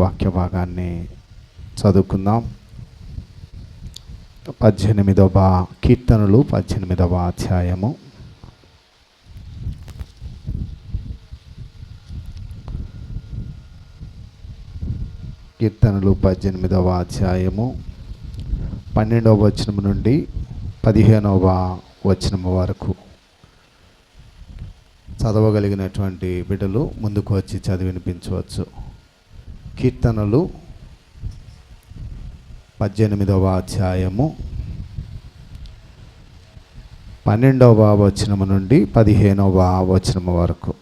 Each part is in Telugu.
వాక్య భాగాన్ని చదువుకుందాం. 18వ కీర్తనలు 18వ అధ్యాయము. కీర్తనలు 18వ అధ్యాయము 12వ వచనం నుండి 15వ వచనం వరకు చదవగలిగినటువంటి బిడ్డలు ముందుకు వచ్చి చదివి వినిపించవచ్చు. కీర్తనలు 18వ అధ్యాయము 12వ వచనం నుండి 15వ వచనం వరకు.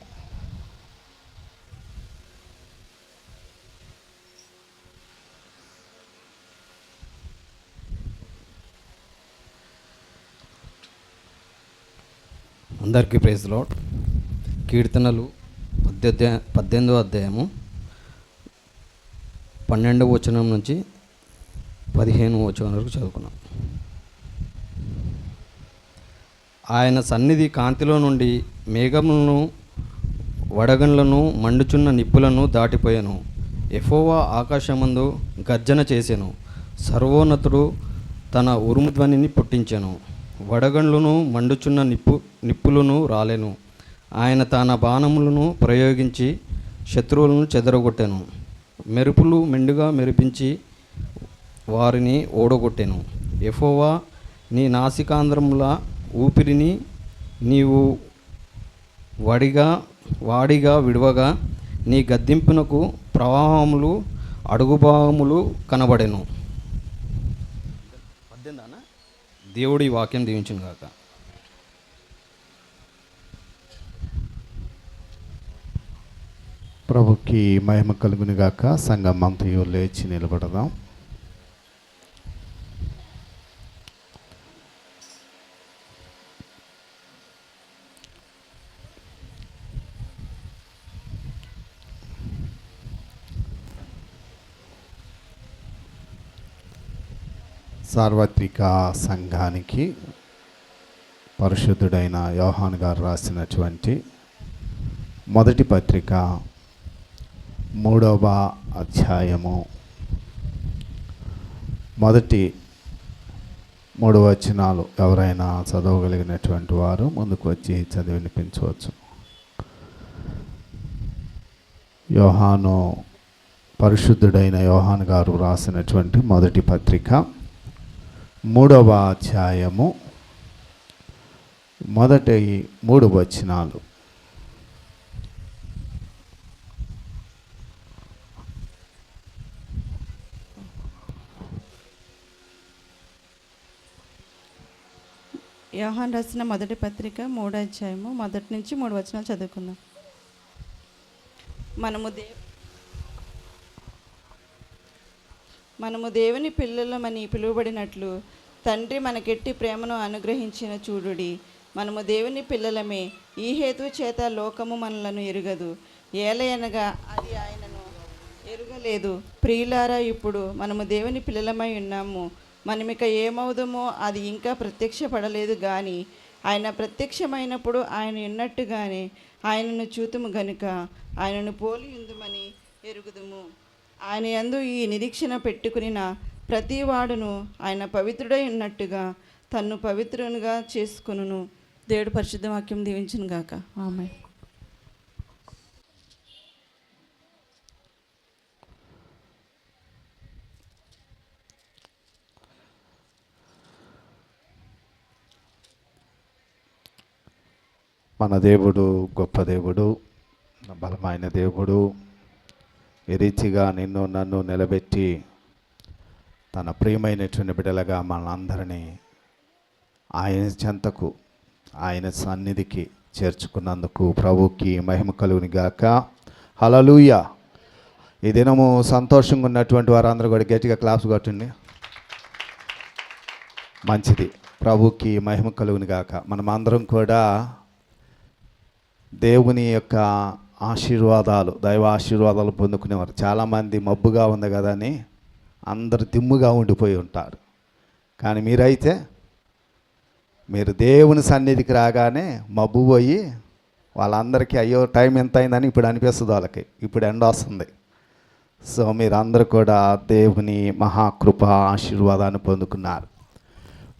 అందరికీ ప్రైజ్ లార్డ్. కీర్తనలు 18వ అధ్యాయము 12వ వచనం నుంచి 15వ వచనం వరకు చదువుకున్నాం. ఆయన సన్నిధి కాంతిలో నుండి మేఘములను వడగండ్లను మండుచున్న నిప్పులను దాటిపోయాను. యెహోవా ఆకాశమందు గర్జన చేసెను. సర్వోన్నతుడు తన ఉరుము ధ్వనిని పుట్టించెను. వడగండ్లను మండుచున్న నిప్పులను రాలెను. ఆయన తన బాణములను ప్రయోగించి శత్రువులను చెదరగొట్టెను. మెరుపులు మెండుగా మెరిపించి వారిని ఓడగొట్టెను. యెహోవా, నీ నాసికాంధ్రముల ఊపిరిని నీవు వాడిగా విడవగా నీ గద్దింపునకు ప్రవాహములు అడుగుభాగములు కనబడెను. దేవుడి వాక్యం దీవించును గాక. ప్రభుకి మహిమ కలుగును గాక. సంఘం అంతయు లేచి నిలబడదాం. సార్వత్రిక సంఘానికి పరిశుద్ధుడైన యోహాను గారు రాసినటువంటి మొదటి పత్రిక 3వ అధ్యాయము మొదటి 3 వచనాలు ఎవరైనా చదవగలిగినటువంటి వారు ముందుకు వచ్చి చదివి వినిపించవచ్చు. యోహాను, పరిశుద్ధుడైన యోహాను గారు రాసినటువంటి మొదటి పత్రిక 3వ అధ్యాయము మొదటి 3 వచనాలు. యోహాను రాసిన మొదటి పత్రిక 3వ అధ్యాయము మొదటి నుంచి 3 వచనాలు చదువుకుందాం. మనము దేవుని పిల్లలమని పిలువబడినట్లు తండ్రి మనకెట్టి ప్రేమను అనుగ్రహించిన చూడుడి. మనము దేవుని పిల్లలమే. ఈ హేతు చేత లోకము మనలను ఎరుగదు, ఏలయనగా అది ఆయనను ఎరుగలేదు. ప్రియులారా, ఇప్పుడు మనము దేవుని పిల్లలమై ఉన్నాము. మనమిక ఏమవుదామో అది ఇంకా ప్రత్యక్షపడలేదు, కానీ ఆయన ప్రత్యక్షమైనప్పుడు ఆయన ఉన్నట్టుగానే ఆయనను చూతుము గనుక ఆయనను పోలి ఉందుమని ఎరుగుదుము. ఆయన యందు ఈ నిరీక్షణ పెట్టుకునిన ప్రతి వాడును ఆయన పవిత్రుడై ఉన్నట్టుగా తన్ను పవిత్రునిగా చేసుకొనును. దేవుడు పరిశుద్ధ వాక్యం దీవించును గాక. ఆమేన్. మన దేవుడు గొప్ప దేవుడు, బలమైన దేవుడు. ఈ రీతిగా నిన్ను నన్ను నిలబెట్టి తన ప్రియమైనటువంటి బిడ్డలుగా మనందరినీ ఆయన చెంతకు, ఆయన సన్నిధికి చేర్చుకున్నందుకు ప్రభుకి మహిమ కలుగును గాక. హల్లెలూయా. ఈ దినము సంతోషంగా ఉన్నటువంటి వారందరూ కూడా గట్టిగా క్లాప్స్ కొట్టండి. మంచిది. ప్రభుకి మహిమ కలుగును గాక. మనమందరం కూడా దేవుని యొక్క ఆశీర్వాదాలు, దైవ ఆశీర్వాదాలు పొందుకునేవారు. చాలామంది మబ్బుగా ఉంది కదా అని అందరు దిమ్ముగా ఉండిపోయి ఉంటారు. కానీ మీరైతే మీరు దేవుని సన్నిధికి రాగానే మబ్బు పోయి వాళ్ళందరికీ అయ్యో టైం ఎంత అయిందని ఇప్పుడు అనిపిస్తుంది వాళ్ళకి. ఇప్పుడు ఎండ వస్తుంది. సో మీరందరూ కూడా దేవుని మహాకృప ఆశీర్వాదాన్ని పొందుకున్నారు.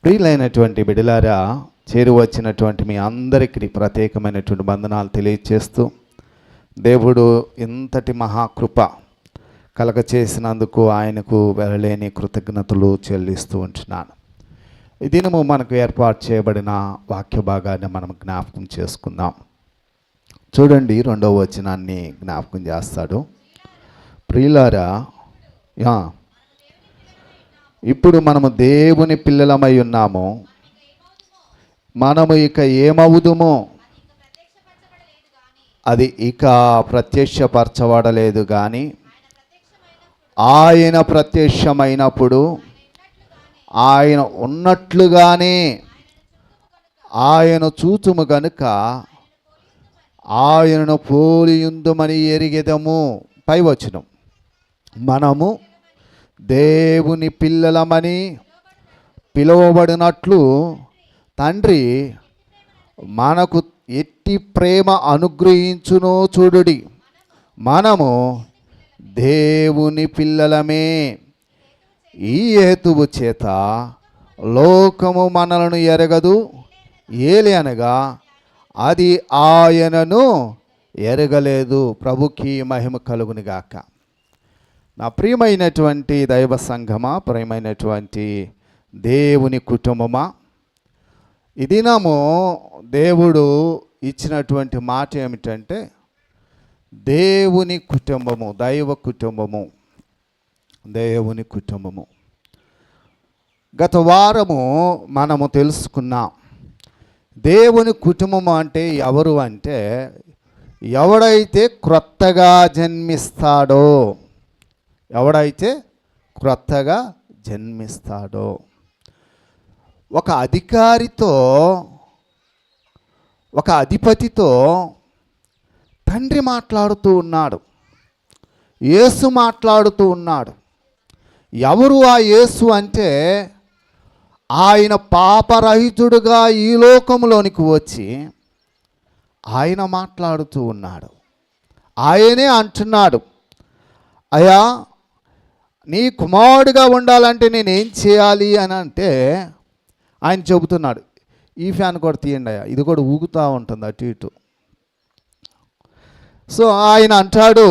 ప్రియులైనటువంటి బిడ్డలారా, చేరి వచ్చినటువంటి మీ అందరికీ ప్రత్యేకమైనటువంటి వందనాలు తెలియచేస్తూ, దేవుడు ఇంతటి మహాకృప కలగ చేసినందుకు ఆయనకు వెళ్ళలేని కృతజ్ఞతలు చెల్లిస్తూ ఉంటున్నాను. ఈ దినము మనకు ఏర్పాటు చేయబడిన వాక్య భాగాన్ని మనం జ్ఞాపకం చేసుకుందాం. చూడండి, 2వ వచనాన్ని జ్ఞాపకం చేస్తాడు. ప్రియులారా, ఇప్పుడు మనము దేవుని పిల్లలమై ఉన్నాము, మనము ఇక ఏమవుదుమో అది ఇక ప్రత్యక్షపరచబడలేదు, కానీ ఆయన ప్రత్యక్షమైనప్పుడు ఆయన ఉన్నట్లుగానే ఆయన చూతుము గనుక ఆయనను పోలియుందుమని ఎరిగెదము. పైవచనం, మనము దేవుని పిల్లలమని పిలువబడినట్లు తండ్రి మనకు ఎట్టి ప్రేమ అనుగ్రహించునో చూడుడి. మనము దేవుని పిల్లలమే. ఈ హేతువు చేత లోకము మనలను ఎరగదు, ఏలి అనగా అది ఆయనను ఎరగలేదు. ప్రభుకి మహిమ కలుగునిగాక. నా ప్రియమైనటువంటి దైవ సంఘమా, ప్రియమైనటువంటి దేవుని కుటుంబమా, ఈ దినము దేవుడు ఇచ్చినటువంటి మాట ఏమిటంటే దేవుని కుటుంబము, దైవ కుటుంబము, దేవుని కుటుంబము. గత వారము మనము తెలుసుకున్నాం. దేవుని కుటుంబం అంటే ఎవరు అంటే, ఎవడైతే క్రొత్తగా జన్మిస్తాడో, ఎవడైతే క్రొత్తగా జన్మిస్తాడో. ఒక అధికారితో, ఒక అధిపతితో తండ్రి మాట్లాడుతూ ఉన్నాడు, యేసు మాట్లాడుతూ ఉన్నాడు. ఎవరు ఆ యేసు అంటే, ఆయన పాపరహితుడుగా ఈ లోకంలోనికి వచ్చి ఆయన మాట్లాడుతూ ఉన్నాడు. ఆయనే అంటున్నాడు, అయ్యా నీ కుమారుడిగా ఉండాలంటే నేనేం చేయాలి అని అంటే ఆయన చెబుతున్నాడు. ఈ ఫ్యాన్ కూడా తీయండి అయ్యా, ఇది కూడా ఊగుతూ ఉంటుంది అటు ఇటు. సో ఆయన అంటాడు,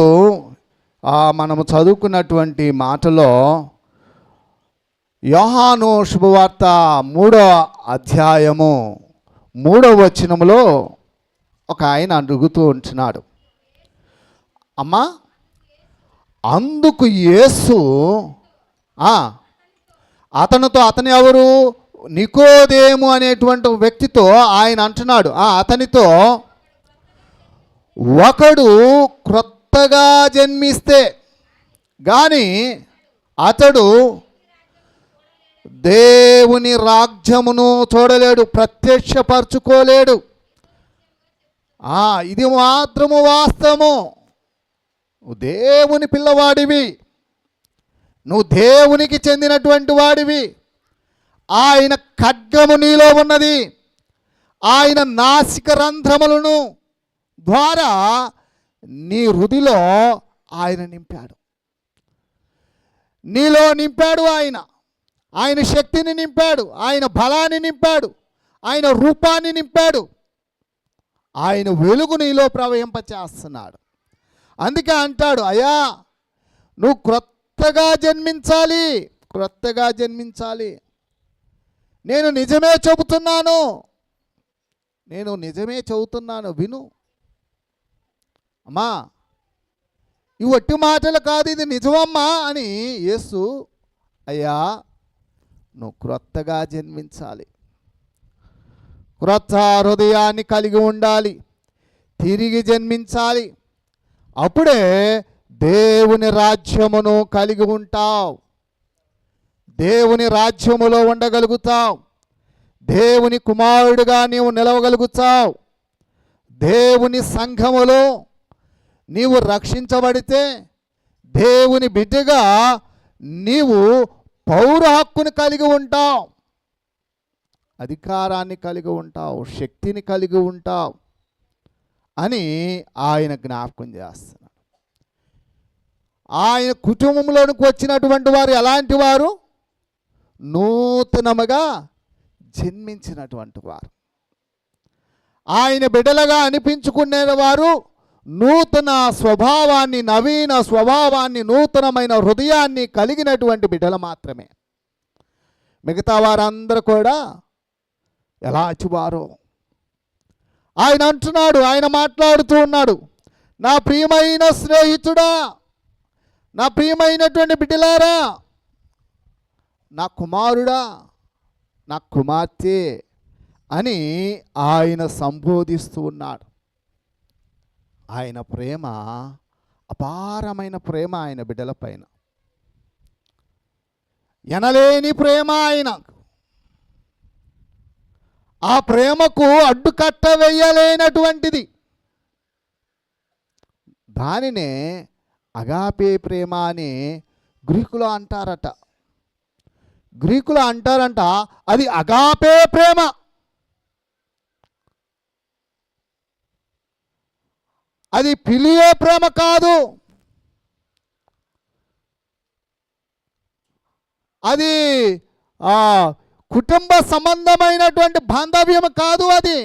మనము చదువుకున్నటువంటి మాటలో యోహాను శుభవార్త 3వ అధ్యాయము 3వ వచనములో ఒక ఆయన అడుగుతూ ఉంటున్నాడు, అమ్మా అందుకు యేసు అతను ఎవరు, నికోదేము అనేటువంటి వ్యక్తితో ఆయన అంటున్నాడు, అతనితో ఒకడు క్రొత్తగా జన్మిస్తే కానీ అతడు దేవుని రాజ్యమును చూడలేడు, ప్రత్యక్షపరచుకోలేడు. ఇది మాత్రము వాస్తవము. నువ్వు దేవుని పిల్లవాడివి, నువ్వు దేవునికి చెందినటువంటి వాడివి. ఆయన ఖడ్గము నీలో ఉన్నది, ఆయన నాసిక రంధ్రములను ద్వారా నీ హృదిలో ఆయన నింపాడు, నీలో నింపాడు. ఆయన శక్తిని నింపాడు, ఆయన బలాన్ని నింపాడు, ఆయన రూపాన్ని నింపాడు, ఆయన వెలుగు నీలో ప్రవహింపచేస్తున్నాడు. అందుకే అంటాడు, అయ్యా నువ్వు క్రొత్తగా జన్మించాలి, క్రొత్తగా జన్మించాలి. నేను నిజమే చెబుతున్నాను, విను అమ్మా, ఇవి వట్టి మాటలు కాదు, ఇది నిజమమ్మా అని యేసు, అయ్యా నువ్వు క్రొత్తగా జన్మించాలి, క్రొత్త హృదయాన్ని కలిగి ఉండాలి, తిరిగి జన్మించాలి. అప్పుడే దేవుని రాజ్యమును కలిగి ఉంటావు, దేవుని రాజ్యములో ఉండగలుగుతావు, దేవుని కుమారుడిగా నీవు నిలవగలుగుతావు. దేవుని సంఘములో నీవు రక్షించబడితే దేవుని బిడ్డగా నీవు పౌర హక్కుని కలిగి ఉంటావు, అధికారాన్ని కలిగి ఉంటావు, శక్తిని కలిగి ఉంటావు అని ఆయన జ్ఞాపకం చేస్తున్నాడు. ఆయన కుటుంబంలోనికి వచ్చినటువంటి వారు ఎలాంటి వారు? నూతనముగా జన్మించినటువంటి వారు. ఆయన బిడ్డలుగా అనిపించుకునేవారు నూతన స్వభావాన్ని, నవీన స్వభావాన్ని, నూతనమైన హృదయాన్ని కలిగినటువంటి బిడ్డలు మాత్రమే. మిగతా వారందరూ కూడా ఎలాంటివారో ఆయన అంటున్నాడు. ఆయన మాట్లాడుతూ ఉన్నాడు, నా ప్రియమైన స్నేహితుడా, నా ప్రియమైనటువంటి బిడ్డలారా, నా కుమారుడా, నా కుమార్తె అని ఆయన సంబోధిస్తూ ఉన్నాడు. ఆయన ప్రేమ అపారమైన ప్రేమ ఆయన బిడ్డల పైన, ఎనలేని ప్రేమ ఆయన. ఆ ప్రేమకు అడ్డుకట్ట వేయలేనటువంటిది. దానినే అగాపే ప్రేమ అని గ్రీకులో అంటారట. గ్రీకులో అంటారంట, అది అగాపే ప్రేమ. అది పిలియే ప్రేమ కాదు, అది కుటుంబ సంబంధమైనటువంటి బాంధవ్యం కాదు, అది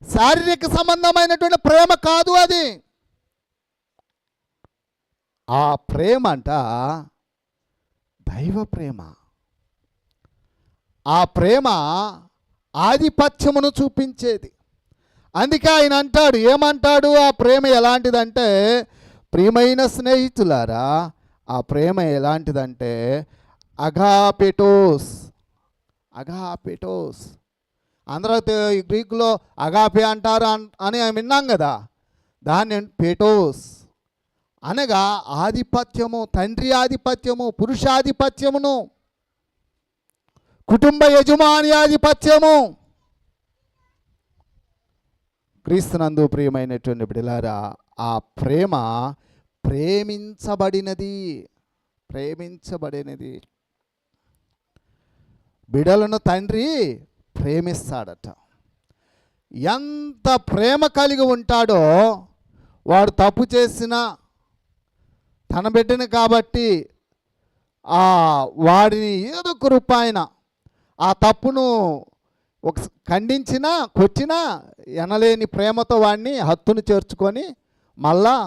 శారీరక సంబంధమైనటువంటి ప్రేమ కాదు. అది ఆ ప్రేమ అంట దైవ ప్రేమ. ఆ ప్రేమ ఆధిపత్యమును చూపించేది. అందుకే ఆయన అంటాడు, ఏమంటాడు? ఆ ప్రేమ ఎలాంటిదంటే, ప్రియమైన స్నేహితులారా, ఆ ప్రేమ ఎలాంటిదంటే అగాపెటోస్. అగాపెటోస్ అందరూ గ్రీకులో అగాపే అంటారు అని విన్నాం కదా. దాన్ని పెటోస్ అనగా ఆధిపత్యము, తండ్రి ఆధిపత్యము, పురుషాధిపత్యమును, కుటుంబ యజమాని ఆధిపత్యము. క్రీస్తునందు ప్రియమైనటువంటి బిడ్డలారా, ఆ ప్రేమ ప్రేమించబడినది. ప్రేమించబడినది. బిడ్డలను తండ్రి ప్రేమిస్తాడట. ఎంత ప్రేమ కలిగి ఉంటాడో, వాడు తప్పు చేసినా తన బిడ్డని కాబట్టి వాడిని ఏదో ఒక రూపాయన ఆ తప్పును ఖండించినా కొట్టినా ఎనలేని ప్రేమతో వాడిని హత్తును చేర్చుకొని మళ్ళా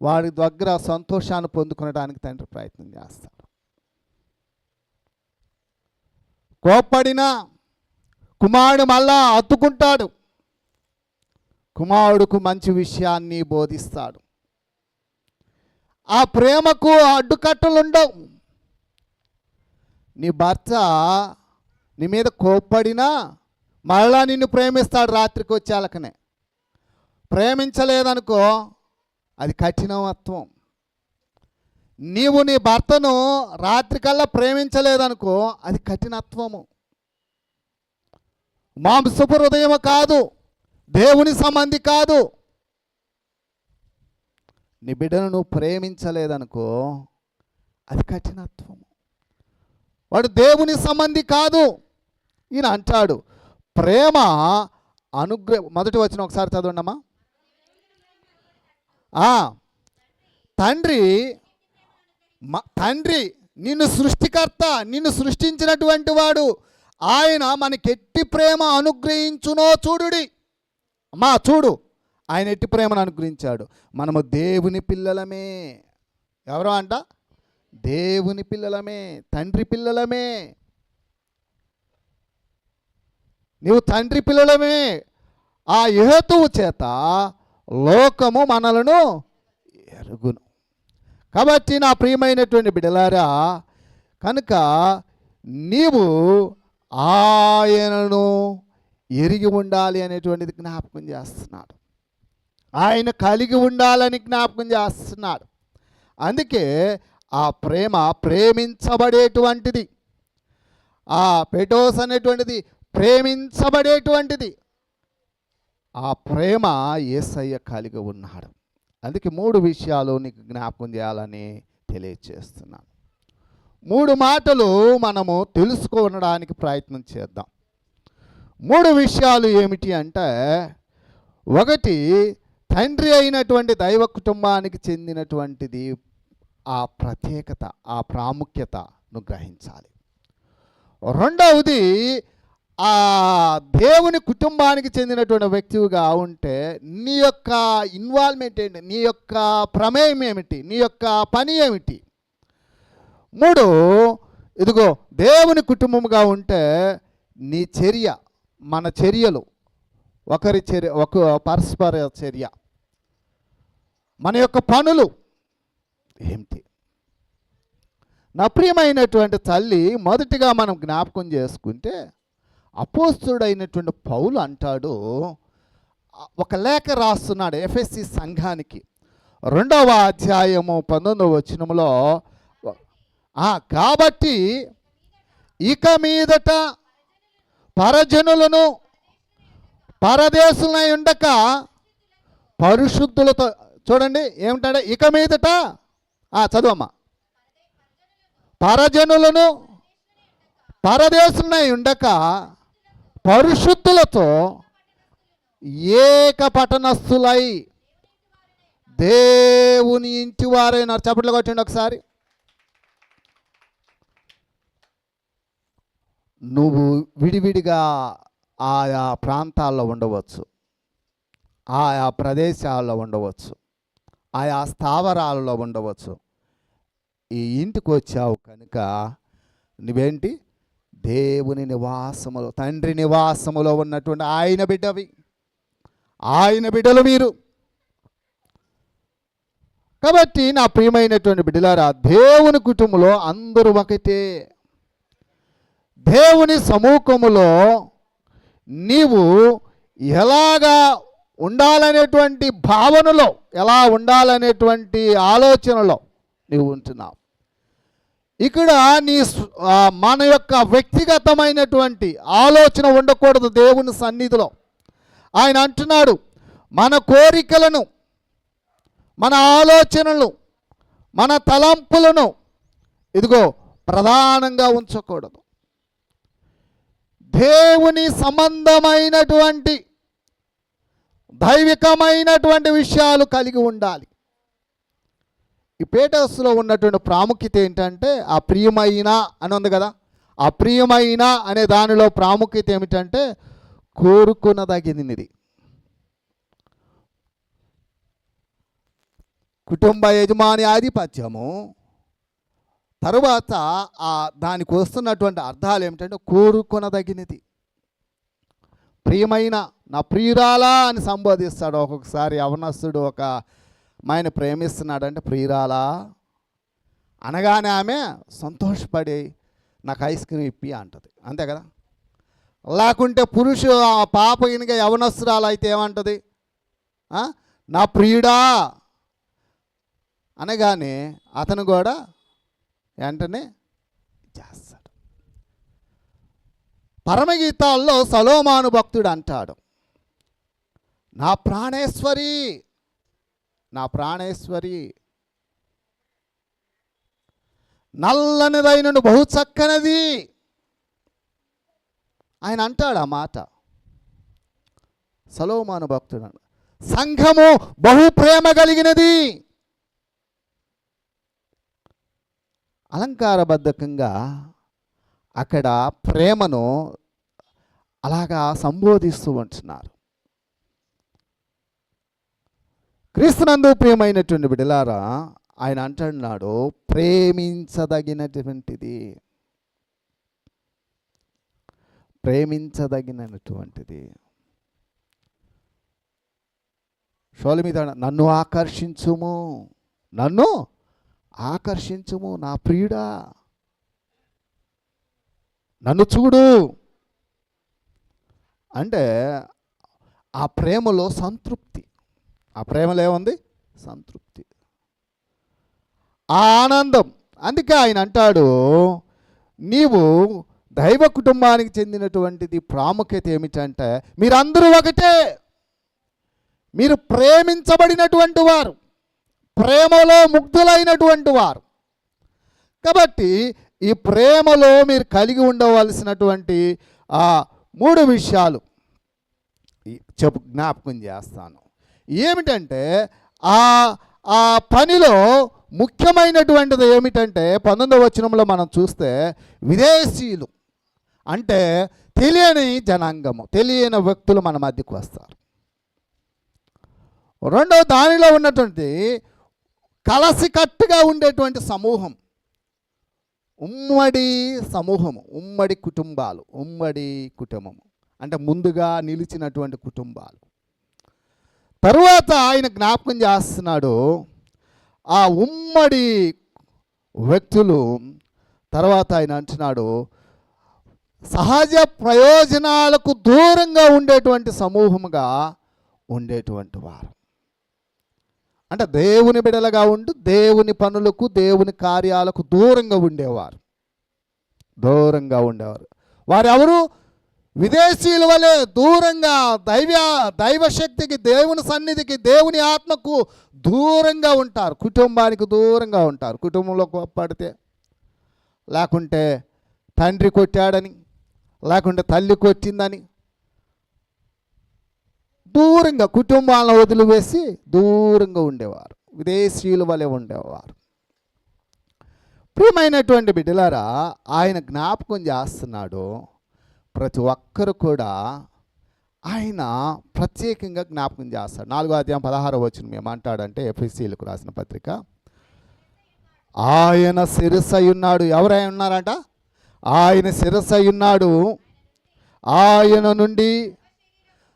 వాడి దగ్గర సంతోషాన్ని పొందుకునడానికి తండ్రి ప్రయత్నం చేస్తాడు. కోప్పడిన కుమారుడు మళ్ళా హత్తుకుంటాడు. కుమారుడుకు మంచి విషయాన్ని బోధిస్తాడు. ఆ ప్రేమకు అడ్డుకట్టలు ఉండవు. నీ భర్త నీ మీద కోప్పడినా మళ్ళా నిన్ను ప్రేమిస్తాడు. రాత్రికి వచ్చేలకనే ప్రేమించలేదనుకో, అది కఠినత్వం. నీవు నీ భర్తను రాత్రికల్లా ప్రేమించలేదనుకో, అది కఠినత్వము. మాంసపు హృదయం కాదు, దేవుని సంబంధి కాదు. నీ బిడ్డను నువ్వు ప్రేమించలేదనుకో, అది కఠినత్వము. వాడు దేవుని సంబంధి కాదు. ఈయన అంటాడు ప్రేమ మొదటి వచనం ఒకసారి చదవండమ్మా. తండ్రి నిన్ను సృష్టికర్త, నిన్ను సృష్టించినటువంటి వాడు ఆయన మనకెట్టి ప్రేమ అనుగ్రహించునో చూడుడి. అమ్మా చూడు, ఆయన ఎట్టి ప్రేమను అనుగ్రహించాడు. మనము దేవుని పిల్లలమే. ఎవరో అంట? దేవుని పిల్లలమే, తండ్రి పిల్లలమే. నీవు తండ్రి పిల్లలమే. ఆ హేతువు చేత లోకము మనలను ఎరుగును. కాబట్టి నా ప్రియమైనటువంటి బిడ్డలారా, కనుక నీవు ఆయనను ఎరిగి ఉండాలి అనేటువంటిది జ్ఞాపకం చేస్తున్నాడు. ఆయన కలిగి ఉండాలని జ్ఞాపకం చేస్తున్నాడు. అందుకే ఆ ప్రేమ ప్రేమించబడేటువంటిది. ఆ పెటోస్ అనేటువంటిది ప్రేమించబడేటువంటిది. ఆ ప్రేమ యేసయ్య కలిగి ఉన్నాడు. అందుకే 3 విషయాలు నీకు జ్ఞాపకం చేయాలని తెలియచేస్తున్నాను. 3 మాటలు మనము తెలుసుకోవడానికి ప్రయత్నం చేద్దాం. 3 విషయాలు ఏమిటి అంటే, 1 తండ్రి అయినటువంటి దైవ కుటుంబానికి చెందినటువంటిది ఆ ప్రత్యేకత, ఆ ప్రాముఖ్యతను గ్రహించాలి. రెండవది, ఆ దేవుని కుటుంబానికి చెందినటువంటి వ్యక్తిగా ఉంటే నీ యొక్క ఇన్వాల్వ్మెంట్ ఏంటి, నీ యొక్క ప్రమేయం ఏమిటి, నీ యొక్క పని ఏమిటి. 3, ఇదిగో దేవుని కుటుంబముగా ఉంటే నీ చర్య, మన చర్యలు, ఒకరి చర్య, ఒక పరస్పర చర్య, మన యొక్క పనులు ఏమిటి. నా ప్రియమైనటువంటి తల్లి, మొదటిగా మనం జ్ఞాపకం చేసుకుంటే అపోస్తుడైనటువంటి పౌలు అంటాడు, ఒక లేఖ రాస్తున్నాడు ఎఫెసీ సంఘానికి, 2వ అధ్యాయము 19వ వచనములో, కాబట్టి ఇక మీదట పరజనులను పరదేశులై ఉండక పరిశుద్ధులతో, చూడండి ఏమిటంటే ఇక మీదట, చదువమ్మా, పరజనులను పరదేశులై ఉండక పరిశుద్ధులతో ఏక పట్టణస్థులై దేవుని ఇంటి వారైనారు. చప్పట్లు కొట్టండి ఒకసారి. నువ్వు విడివిడిగా ఆయా ప్రాంతాల్లో ఉండవచ్చు, ఆయా ప్రదేశాల్లో ఉండవచ్చు, ఆయా స్థావరాలలో ఉండవచ్చు. ఈ ఇంటికి వచ్చావు కనుక నువ్వేంటి, దేవుని నివాసములో, తండ్రి నివాసములో ఉన్నటువంటి ఆయన బిడ్డవి, ఆయన బిడ్డలు మీరు. కాబట్టి నా ప్రియమైనటువంటి బిడ్డలారా, దేవుని కుటుంబంలో అందరూ ఒకటే. దేవుని సముఖములో నీవు ఎలాగా ఉండాలనేటువంటి భావనలో, ఎలా ఉండాలనేటువంటి ఆలోచనలో నీవు ఉంటున్నావు. ఇక్కడ మన యొక్క వ్యక్తిగతమైనటువంటి ఆలోచన ఉండకూడదు. దేవుని సన్నిధిలో ఆయన అంటున్నాడు, మన కోరికలను, మన ఆలోచనలు, మన తలంపులను ఇదిగో ప్రధానంగా ఉంచకూడదు. దేవుని సంబంధమైనటువంటి దైవికమైనటువంటి విషయాలు కలిగి ఉండాలి. ఈ పేటస్లో ఉన్నటువంటి ప్రాముఖ్యత ఏంటంటే, ఆ ప్రియమైన అని ఉంది కదా, ఆ ప్రియమైన అనే దానిలో ప్రాముఖ్యత ఏమిటంటే కోరుకునదగినది. కుటుంబ యజమాని ఆధిపత్యము, తరువాత దానికి వస్తున్నటువంటి అర్థాలు ఏమిటంటే కోరుకునదగినది. ప్రియమైన, నా ప్రియురాలా అని సంబోధిస్తాడు. ఒక్కొక్కసారి యవనస్తుడు ఒక ఆయన ప్రేమిస్తున్నాడంటే ప్రియురాలా అనగానే ఆమె సంతోషపడి నాకు ఐస్ క్రీమ్ ఇప్పి అంటది, అంతే కదా. లేకుంటే పాప ఇనుక యవనస్తురాలు అయితే ఏమంటది, నా ప్రియుడా అనగానే అతను కూడా వెంటనే చేస్తాడు. పరమగీతాల్లో సొలొమోను భక్తుడు అంటాడు, నా ప్రాణేశ్వరి, నా ప్రాణేశ్వరి, నల్లనిదైన బహు చక్కనది. ఆయన అంటాడు ఆ మాట. సొలొమోను భక్తుడు, సంఘము బహు ప్రేమ కలిగినది. అలంకారబద్ధకంగా అక్కడ ప్రేమను అలాగా సంబోధిస్తూ ఉంటున్నారు. క్రీస్తునందు ప్రియమైనటువంటి బిడ్డలారా, ఆయన అంటున్నాడు ప్రేమించదగినటువంటిది, ప్రేమించదగినటువంటిది. షోల మీద నన్ను ఆకర్షించుము, నన్ను ఆకర్షించుము నా ప్రియుడా, నన్ను చూడు అంటే ఆ ప్రేమలో సంతృప్తి, ఆ ప్రేమలో ఏముంది, సంతృప్తి, ఆనందం. అందుకే ఆయన అంటాడు, నీవు దైవ కుటుంబానికి చెందినటువంటిది ప్రాముఖ్యత ఏమిటంటే మీరందరూ ఒకటే, మీరు ప్రేమించబడినటువంటి వారు, ప్రేమలో ముగ్ధులైనటువంటి వారు. కాబట్టి ఈ ప్రేమలో మీరు కలిగి ఉండవలసినటువంటి 3 విషయాలు జ్ఞాపకం చేస్తాను. ఏమిటంటే ఆ ఆ పనిలో ముఖ్యమైనటువంటిది ఏమిటంటే 19వ వచనంలో మనం చూస్తే విదేశీయులు అంటే తెలియని జనాంగము, తెలియని వ్యక్తులు మన మధ్యకు వస్తారు. రెండవ దానిలో ఉన్నటువంటి కలసికట్టుగా ఉండేటువంటి సమూహం, ఉమ్మడి సమూహము, ఉమ్మడి కుటుంబాలు, ఉమ్మడి కుటుంబము అంటే ముందుగా నిలిచినటువంటి కుటుంబాలు. తరువాత ఆయన జ్ఞాపకం చేస్తున్నాడు ఆ ఉమ్మడి వ్యక్తులు. తర్వాత ఆయన అంటున్నాడు సహజ ప్రయోజనాలకు దూరంగా ఉండేటువంటి సమూహముగా ఉండేటువంటి వారు. అంటే దేవుని బిడలుగా ఉండి దేవుని పనులకు దేవుని కార్యాలకు దూరంగా ఉండేవారు. వారెవరు? విదేశీయుల వలె దూరంగా దైవశక్తికి, దేవుని సన్నిధికి, దేవుని ఆత్మకు దూరంగా ఉంటారు. కుటుంబానికి దూరంగా ఉంటారు. కుటుంబంలో పడితే, లేకుంటే తండ్రి కొట్టాడని, లేకుంటే తల్లి కొట్టిందని దూరంగా కుటుంబాలను వదిలివేసి దూరంగా ఉండేవారు. విదేశీయుల వలె ఉండేవారు. ప్రియమైనటువంటి బిడ్డలారా, ఆయన జ్ఞాపకం చేస్తున్నాడు ప్రతి ఒక్కరు కూడా ఆయన ప్రత్యేకంగా జ్ఞాపకం చేస్తాడు. 4వ అధ్యాయం 16వ వచనం ఏమంటాడంటే, ఎఫెసీయులకు రాసిన పత్రిక, ఆయన శిరస్సై ఉన్నాడు. ఎవరై ఉన్నారంట? ఆయన శిరస్సై ఉన్నాడు. ఆయన నుండి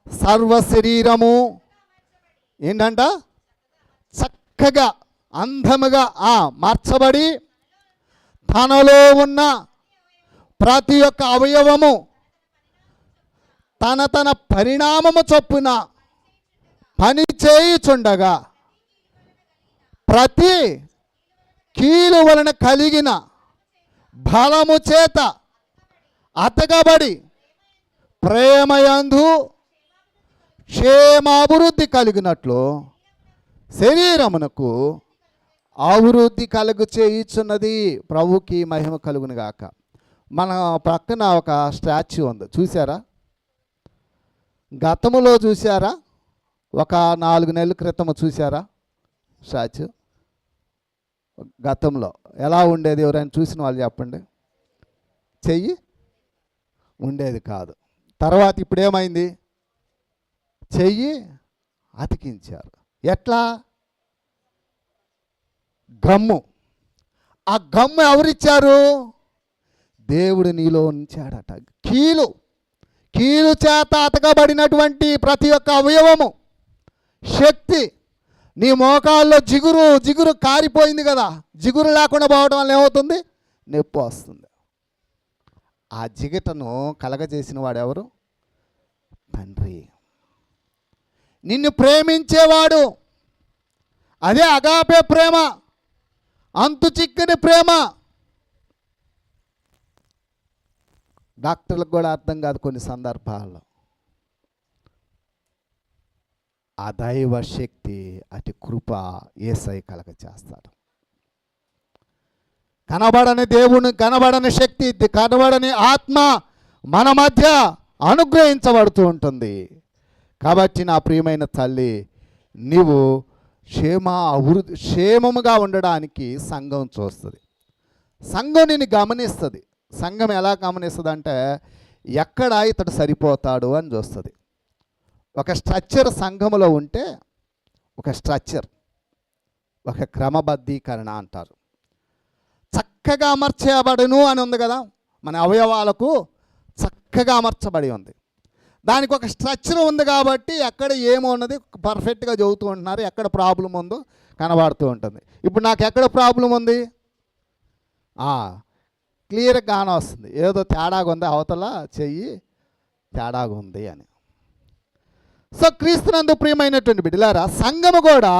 సర్వ శరీరము ఏంటంట? చక్కగా అందముగా మార్చబడి తనలో ఉన్న ప్రతి ఒక్క అవయవము తన తన పరిణామము చొప్పున పని చేయుచుండగా ప్రతి కీలు వలన కలిగిన బలము చేత అతకబడి ప్రేమయందు క్షేమాభివృద్ధి కలిగినట్లు శరీరమునకు అభివృద్ధి కలుగు చేయుచున్నది. ప్రభుకి మహిమ కలుగును గాక. మన పక్కన ఒక స్టాచ్యూ ఉంది, చూసారా? గతములో చూసారా? ఒక 4 నెలల క్రితం చూసారా స్టాచ్యూ? గతంలో ఎలా ఉండేది? ఎవరైనా చూసిన వాళ్ళు చెప్పండి. చెయ్యి ఉండేది కాదు. తర్వాత ఇప్పుడు ఏమైంది? చెయ్యి అతికించారు. ఎట్లా? గమ్ము. ఆ గమ్ము ఎవరిచ్చారు? దేవుడు నీలో ఉంచాడట. కీలు చేత అతకబడినటువంటి ప్రతి ఒక్క అవయవము, శక్తి. నీ మోకాల్లో జిగురు కారిపోయింది కదా, జిగురు లేకుండా పోవడం వల్ల ఏమవుతుంది? నొప్పి వస్తుంది. ఆ జిగటను కలగజేసిన వాడెవరు? తండ్రి. నిన్ను ప్రేమించేవాడు. అదే అగాపే ప్రేమ, అంతు చిక్కని ప్రేమ. డాక్టర్లకు కూడా అర్థం కాదు కొన్ని సందర్భాల్లో. ఆ దైవ శక్తి, అతి కృప యేసయ్య కలగ చేస్తాడు. కనబడని దేవుని, కనబడని శక్తి, కనబడని ఆత్మ మన మధ్య అనుగ్రహించబడుతూ ఉంటుంది. కాబట్టి నా ప్రియమైన తల్లి, నీవు క్షేమముగా ఉండడానికి సంఘం చూస్తుంది. సంఘం నిన్ను గమనిస్తుంది. సంఘం ఎలా గమనిస్తుంది అంటే, ఎక్కడ ఇతడు సరిపోతాడు అని చూస్తుంది. ఒక స్ట్రక్చర్ సంఘములో ఉంటే, ఒక స్ట్రక్చర్, ఒక క్రమబద్ధీకరణ అంటారు. చక్కగా అమర్చబడును అని ఉంది కదా, మన అవయవాలకు చక్కగా అమర్చబడి ఉంది. దానికి ఒక స్ట్రక్చర్ ఉంది కాబట్టి ఎక్కడ ఏమో ఉన్నది పర్ఫెక్ట్గా చదువుతూ ఉంటున్నారు. ఎక్కడ ప్రాబ్లం ఉందో కనబడుతూ ఉంటుంది. ఇప్పుడు నాకు ఎక్కడ ప్రాబ్లం ఉంది? క్లియర్గా గాన వస్తుంది. ఏదో తేడాగా ఉంది, అవతల చెయ్యి తేడాగా ఉంది అని. సో క్రీస్తునందు ప్రియమైనటువంటి బిడ్డలారా, సంఘము కూడా,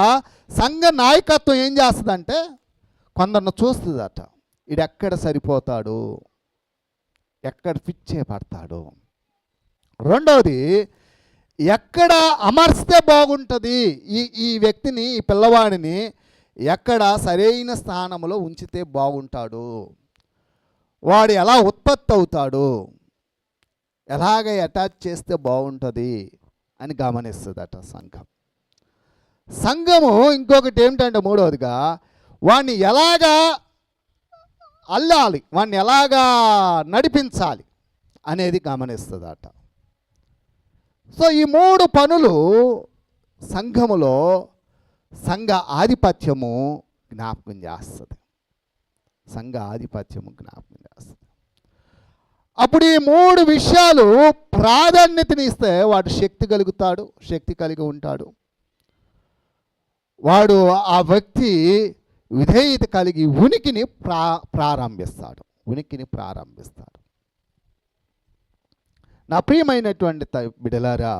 సంఘ నాయకత్వం ఏం చేస్తుందంటే కొందరిని చూస్తుందట. ఈడెక్కడ సరిపోతాడు, ఎక్కడ ఫిట్ చేయబడతాడు. రెండవది, ఎక్కడ అమర్చితే బాగుంటుంది, ఈ వ్యక్తిని, ఈ పిల్లవాడిని ఎక్కడ సరైన స్థానంలో ఉంచితే బాగుంటాడు, వాడు ఎలా ఉత్పత్తి అవుతాడు, ఎలాగ అటాచ్ చేస్తే బాగుంటుంది అని గమనిస్తుందట సంఘం. సంఘము ఇంకొకటి ఏమిటంటే మూడవదిగా వాడిని ఎలాగా అల్లాలి, వాడిని ఎలాగా నడిపించాలి అనేది గమనిస్తుందట. సో ఈ 3 పనులు సంఘములో సంఘ ఆధిపత్యము జ్ఞాపకం చేస్తుంది. సంఘ ఆధిపత్యము జ్ఞాపకం చేస్తుంది. అప్పుడు ఈ 3 విషయాలు ప్రాధాన్యతనిస్తే వాడు శక్తి కలిగి ఉంటాడు. వాడు ఆ వ్యక్తి విధేయత కలిగి ఉనికిని ప్రారంభిస్తాడు. నా ప్రియమైనటువంటి బిడ్డలారా,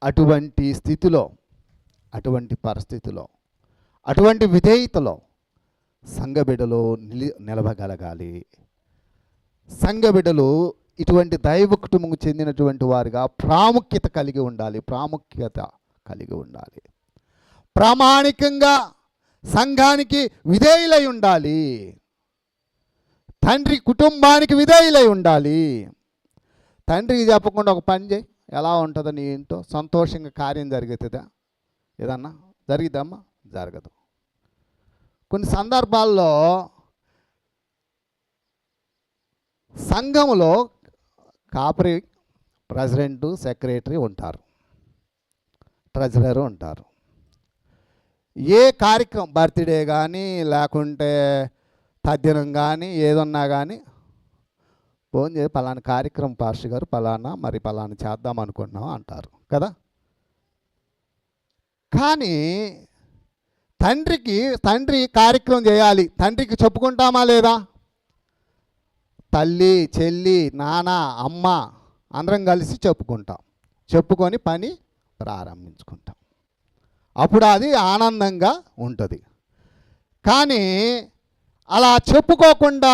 అటువంటి స్థితిలో, అటువంటి పరిస్థితిలో, అటువంటి విధేయతలో సంఘ బిడ్డలు నిలవగలగాలి. సంఘ బిడ్డలు ఇటువంటి దైవ కుటుంబం చెందినటువంటి వారుగా ప్రాముఖ్యత కలిగి ఉండాలి. ప్రామాణికంగా సంఘానికి విధేయులై ఉండాలి. తండ్రి కుటుంబానికి విధేయులై ఉండాలి. తండ్రికి చెప్పకుండా ఒక పని చేయి, ఎలా ఉంటుందో నీ ఇంట్లో సంతోషంగా కార్యం జరుగుతుందా? ఏదన్నా జరిగిద్దమ్మా? జరగదు. కొన్ని సందర్భాల్లో సంఘములో కాపరి, ప్రెసిడెంటు, సెక్రటరీ ఉంటారు, ట్రెజరరు ఉంటారు. ఏ కార్యక్రమం, బర్త్డే కానీ లేకుంటే తద్దినం కానీ ఏదన్నా కానీ ఫోన్ చేసి పలానా కార్యక్రమం పాస్టర్ గారు పలానా చేద్దాం అనుకుంటున్నాం అంటారు కదా. కానీ తండ్రి కార్యక్రమం చేయాలి, తండ్రికి చెప్పుకుంటామా లేదా? తల్లి, చెల్లి, నాన్న, అమ్మ అందరం కలిసి చెప్పుకొని పని ప్రారంభించుకుంటాం. అప్పుడు అది ఆనందంగా ఉంటుంది. కానీ అలా చెప్పుకోకుండా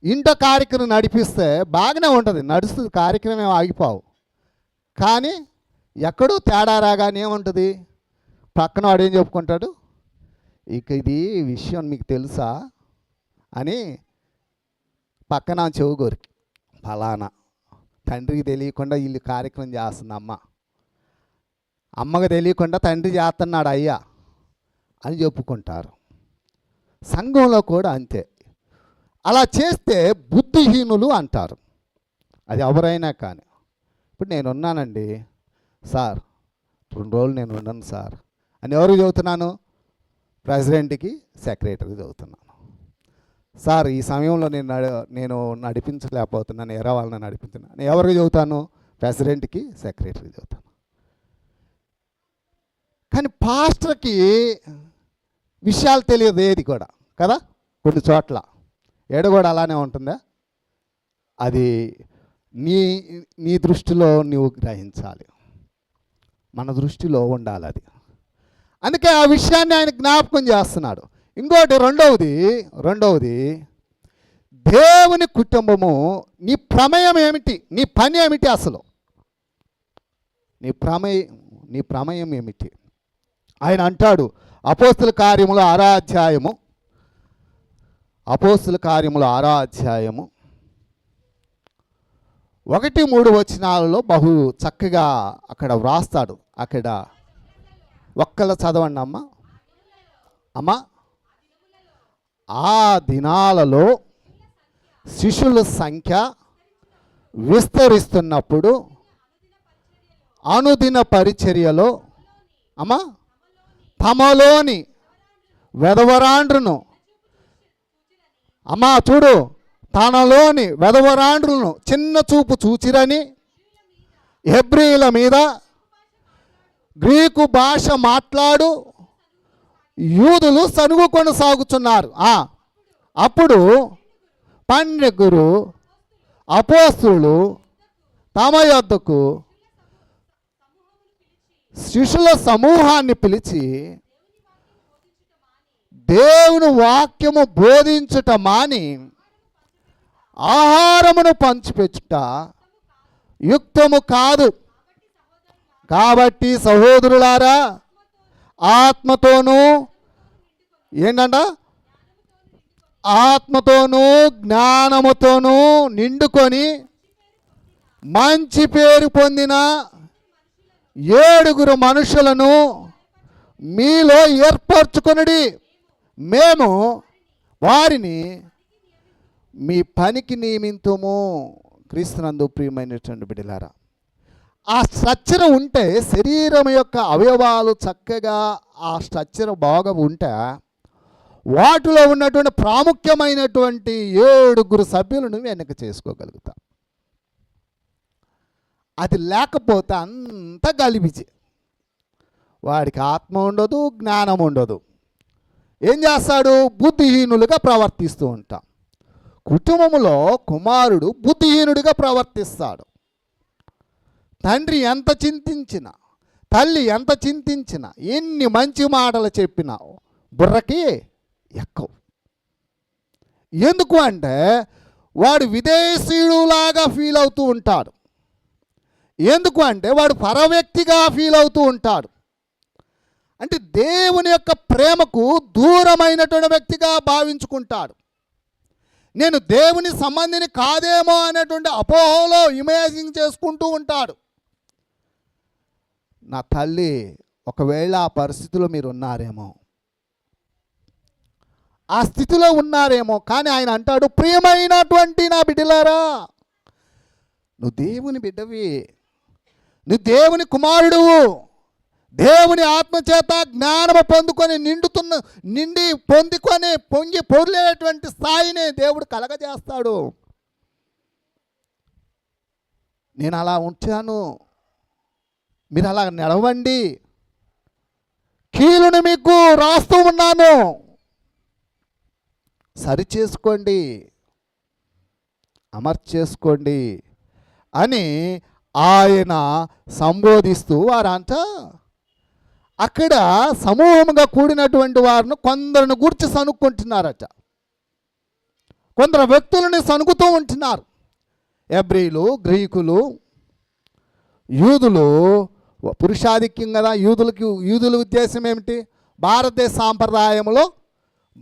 ఇంట కార్యక్రమం నడిపిస్తే బాగానే ఉంటుంది, నడుస్తుంది, కార్యక్రమం ఆగిపోవు. కానీ ఎక్కడో తేడా రాగానే ఏముంటుంది, పక్కన వాడు ఏం చెప్పుకుంటాడు, ఇక ఇది విషయం మీకు తెలుసా అని పక్కన చెవుగోరికి, ఫలానా తండ్రికి తెలియకుండా వీళ్ళు కార్యక్రమం చేస్తుంది అమ్మకు తెలియకుండా తండ్రి చేస్తున్నాడు అయ్యా అని చెప్పుకుంటారు. సంఘంలో కూడా అంతే. అలా చేస్తే బుద్ధిహీనులు అంటారు. అది ఎవరైనా కానీ. ఇప్పుడు నేనున్నానండి సార్, 2 రోజులు నేను ఉండను సార్ అని ఎవరికి చెబుతున్నాను? ప్రెసిడెంట్కి, సెక్రటరీకి చెబుతున్నాను. సార్ ఈ సమయంలో నేను నడిపించలేకపోతున్నాను, ఎరా వాళ్ళని నడిపించున్నాను. నేను ఎవరికి చెబుతాను? ప్రెసిడెంట్కి, సెక్రటరీకి చెబుతాను. కానీ పాస్టర్కి విషయాలు తెలియదు ఏది కూడా కదా. కొన్ని చోట్ల కూడా అలానే ఉంటుందా? అది నీ దృష్టిలో నువ్వు గ్రహించాలి, మన దృష్టిలో ఉండాలి అది. అందుకే ఆ విషయాన్ని ఆయన జ్ఞాపకం చేస్తున్నాడు. ఇంకోటి రెండవది దేవుని కుటుంబము, నీ ప్రమేయం ఏమిటి, నీ పని ఏమిటి, అసలు నీ ప్రమేయం ఏమిటి? ఆయన అంటాడు అపోస్తుల కార్యములు 6వ అధ్యాయము 1-3 వచనాలలో బహు చక్కగా అక్కడ వ్రాస్తాడు. అక్కడ ఒక్కళ్ళు చదవండి అమ్మా. ఆ దినాలలో శిష్యుల సంఖ్య విస్తరిస్తున్నప్పుడు అనుదిన పరిచర్యలో తమలోని వెధవరాండ్రును, చూడు, తనలోని వెధవరాండ్రులను చిన్న చూపు చూచిరని హెబ్రీల మీద గ్రీకు భాష మాట్లాడు యూదులు సనుగు కొనసాగుతున్నారు. అప్పుడు 12 అపోస్తులు తమ యొద్దకు శిష్యుల సమూహాన్ని పిలిచి దేవుని వాక్యము బోధించుట మాని ఆహారమును పంచిపెట్టుట యుక్తము కాదు. కాబట్టి సహోదరులారా, ఆత్మతోనూ జ్ఞానముతోనూ నిండుకొని మంచి పేరు పొందిన 7 మనుషులను మీలో ఏర్పరచుకొనుడి, మేము వారిని మీ పనికి నియమింతుము. క్రీస్తునందు ప్రియమైనటువంటి బిడ్డలారా, ఆ స్ట్రక్చర్ ఉంటే, శరీరం యొక్క అవయవాలు చక్కగా ఆ స్ట్రక్చర్ బాగా ఉంటే, వాటిలో ఉన్నటువంటి ప్రాముఖ్యమైనటువంటి 7 సభ్యులను వెనక చేసుకోగలుగుతాం. అది లేకపోతే అంత గలిబిజి, వాడికి ఆత్మ ఉండదు, జ్ఞానం ఉండదు. ఏం చేస్తాడు? బుద్ధిహీనులుగా ప్రవర్తిస్తూ ఉంటాం. కుటుంబంలో కుమారుడు బుద్ధిహీనుడిగా ప్రవర్తిస్తాడు. తండ్రి ఎంత చింతించినా, తల్లి ఎంత చింతించినా, ఎన్ని మంచి మాటలు చెప్పినా బుర్రకి ఎక్కవు. ఎందుకు అంటే వాడు విదేశీయుడులాగా ఫీల్ అవుతూ ఉంటాడు. ఎందుకు అంటే వాడు పరవ్యక్తిగా ఫీల్ అవుతూ ఉంటాడు. అంటే దేవుని యొక్క ప్రేమకు దూరమైనటువంటి వ్యక్తిగా భావించుకుంటాడు. నేను దేవుని సంబంధిని కాదేమో అనేటువంటి అపోహలో ఇమేజింగ్ చేసుకుంటూ ఉంటాడు. నా తల్లి, ఒకవేళ ఆ పరిస్థితిలో మీరు ఉన్నారేమో, ఆ స్థితిలో ఉన్నారేమో, కానీ ఆయన అంటాడు, ప్రియమైనటువంటి నా బిడ్డలారా, నువ్వు దేవుని బిడ్డవి, నువ్వు దేవుని కుమారుడువు, దేవుని ఆత్మచేత జ్ఞానము పొందుకొని నిండి పొంగి పొర్లేటువంటి స్థాయిని దేవుడు కలగజేస్తాడు. నేను అలా ఉంచాను, మీరు అలా నడవండి, కీలుని మీకు రాస్తూ ఉన్నాను, సరిచేసుకోండి, అమర్చేసుకోండి అని ఆయన సంబోధిస్తూ వారంట అక్కడ సమూహంగా కూడినటువంటి వారిని కొందరిని గురించి సనుక్కుంటున్నారట. కొందరు వ్యక్తులని సనుకుతూ ఉంటున్నారు. హెబ్రీలు, గ్రీకులు, యూదులు పురుషాధిక్యం కదా. యూదుల ఉద్దేశం ఏమిటి? భారతదేశ సాంప్రదాయంలో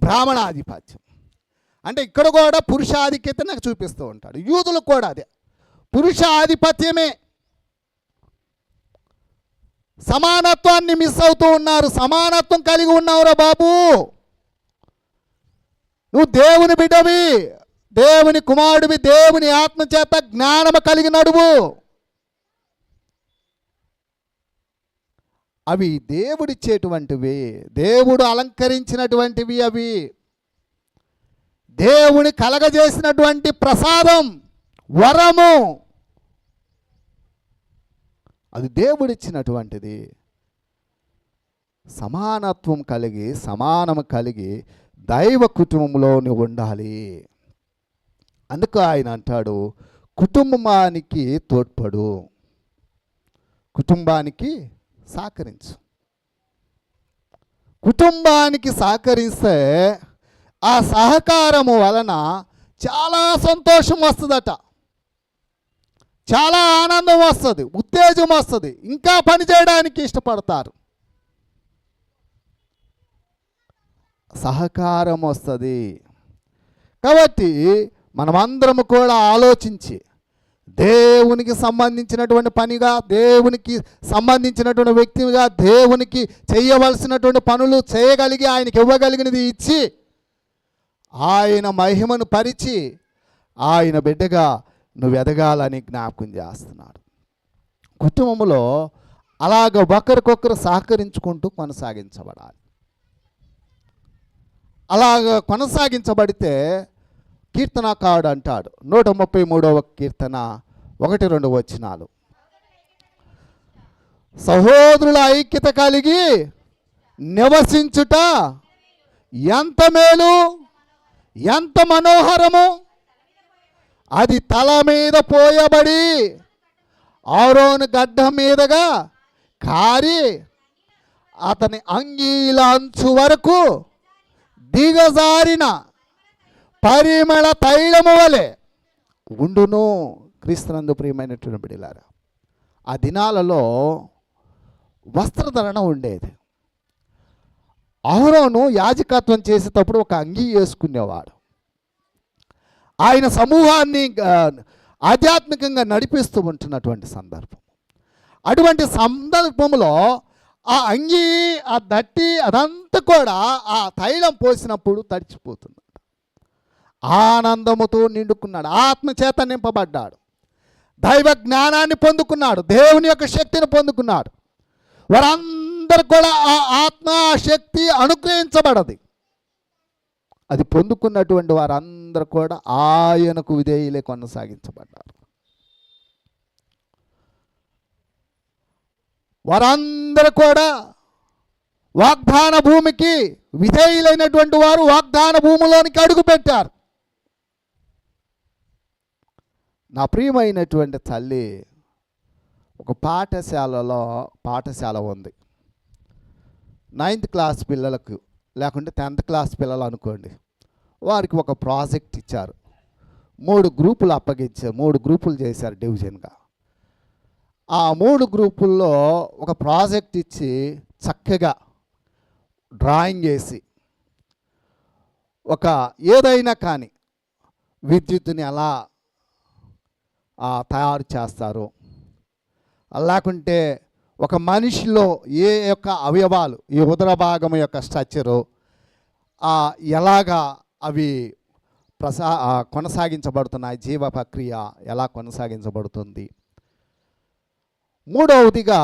బ్రాహ్మణాధిపత్యం. అంటే ఇక్కడ కూడా పురుషాధిక్యత నాకు చూపిస్తూ ఉంటాడు. యూదులకు కూడా అదే పురుష ఆధిపత్యమే. సమానత్వాన్ని మిస్ అవుతూ ఉన్నారు. సమానత్వం కలిగి ఉన్నావురా బాబు, నువ్వు దేవుని బిడ్డవి, దేవుని కుమారుడివి, దేవుని ఆత్మచేత జ్ఞానము కలిగి నడువు. అవి దేవుడిచ్చేటువంటివి, దేవుడు అలంకరించినటువంటివి, అవి దేవుని కలగజేసినటువంటి ప్రసాదం, వరము, అది దేవుడిచ్చినటువంటిది. సమానత్వం కలిగి, సమానము కలిగి దైవ కుటుంబంలో నువ్వు ఉండాలి. అందుకు ఆయన అంటాడు, కుటుంబానికి తోడ్పడు, కుటుంబానికి సహకరించు. కుటుంబానికి సహకరిస్తే ఆ సహకారము వలన చాలా సంతోషం వస్తుందట, చాలా ఆనందం వస్తుంది, ఉత్తేజం వస్తుంది, ఇంకా పని చేయడానికి ఇష్టపడతారు, సహకారం వస్తుంది. కాబట్టి మనమందరము కూడా ఆలోచించి దేవునికి సంబంధించినటువంటి పనిగా, దేవునికి సంబంధించినటువంటి వ్యక్తిగా, దేవునికి చేయవలసినటువంటి పనులు చేయగలిగి ఆయనకి ఇవ్వగలిగినది ఇచ్చి ఆయన మహిమను పరిచి ఆయన బిడ్డగా నువ్వు ఎదగాలని జ్ఞాపకం చేస్తున్నాడు. కుటుంబంలో అలాగ ఒకరికొకరు సహకరించుకుంటూ కొనసాగించబడాలి. అలాగ కొనసాగించబడితే కీర్తనకారుడు అంటాడు, 133వ కీర్తన 1-2 వచనాలు, సహోదరుల ఐక్యత కలిగి నివసించుట ఎంత మేలు, ఎంత మనోహరము, అది తల మీద పోయబడి ఆరోను గడ్డ మీదగా కారి అతని అంగీల అంచు వరకు దిగజారిన పరిమళ తైలము వలె ఉండును. క్రీస్తునందు ప్రియమైనటువంటి బిడ్డలారా, ఆ దినాలలో వస్త్రధరణ ఉండేది. అహరోను యాజకత్వం చేసేటప్పుడు ఒక అంగీ వేసుకునేవాడు. ఆయన సమూహాన్ని ఆధ్యాత్మికంగా నడిపిస్తూ ఉంటున్నటువంటి సందర్భం. అటువంటి సందర్భంలో ఆ అంగి, ఆ దట్టి అదంతా కూడా ఆ తైలం పోసినప్పుడు తడిచిపోతుంది. ఆనందముతో నిండుకున్నాడు, ఆత్మచేత నింపబడ్డాడు, దైవ జ్ఞానాన్ని పొందుకున్నాడు, దేవుని యొక్క శక్తిని పొందుకున్నాడు. వారందరూ కూడా ఆ ఆత్మ శక్తి అనుగ్రహించబడది. అది పొందుకున్నటువంటి వారందరూ కూడా ఆయనకు విధేయులే కొనసాగించబడ్డారు. వారందరూ కూడా వాగ్దాన భూమికి విధేయులైనటువంటి వారు వాగ్దాన భూమిలోనికి అడుగుపెట్టారు. నా ప్రియమైనటువంటి తల్లి, ఒక పాఠశాల ఉంది. 9th క్లాస్ పిల్లలకు లేకుంటే 10th క్లాస్ పిల్లలు అనుకోండి, వారికి ఒక ప్రాజెక్ట్ ఇచ్చారు. 3 గ్రూపులు అప్పగించారు, 3 గ్రూపులు చేశారు డివిజన్గా. ఆ 3 గ్రూపుల్లో ఒక ప్రాజెక్ట్ ఇచ్చి చక్కగా డ్రాయింగ్ వేసి ఒక ఏదైనా కానీ విద్యుత్తుని ఎలా తయారు చేస్తారు, లేకుంటే ఒక మనిషిలో ఏ యొక్క అవయవాలు, ఈ ఉదర భాగం యొక్క స్ట్రక్చరు ఎలాగా అవి కొనసాగించబడుతున్నాయి, జీవ ప్రక్రియ ఎలా కొనసాగించబడుతుంది. మూడవదిగా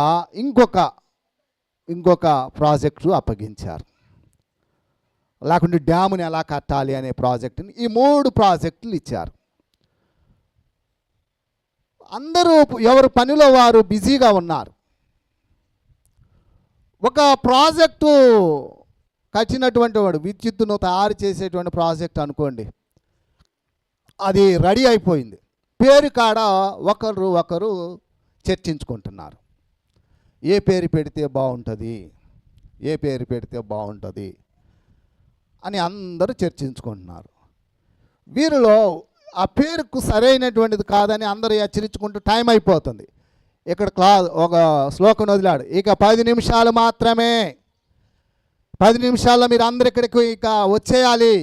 ఇంకొక ప్రాజెక్టు అప్పగించారు, లేకుంటే డ్యాముని ఎలా కట్టాలి అనే ప్రాజెక్టుని. ఈ 3 ప్రాజెక్టులు ఇచ్చారు. అందరూ ఎవరి పనిలో వారు బిజీగా ఉన్నారు. ఒక ప్రాజెక్టు కట్టినటువంటి వాడు, విద్యుత్తును తయారు చేసేటువంటి ప్రాజెక్ట్ అనుకోండి, అది రెడీ అయిపోయింది. పేరు కాడ ఒకరు చర్చించుకుంటున్నారు. ఏ పేరు పెడితే బాగుంటుంది అని అందరూ చర్చించుకుంటున్నారు. వీరిలో ఆ పేరుకు సరైనటువంటిది కాదని అందరూ హెచ్చరించుకుంటూ టైం అయిపోతుంది. ఇక్కడ ఒక శ్లోకం వదిలాడు, ఇక 10 నిమిషాలు మాత్రమే, 10 నిమిషాల్లో మీరు అందరు ఇక్కడికి ఇక వచ్చేయాలి,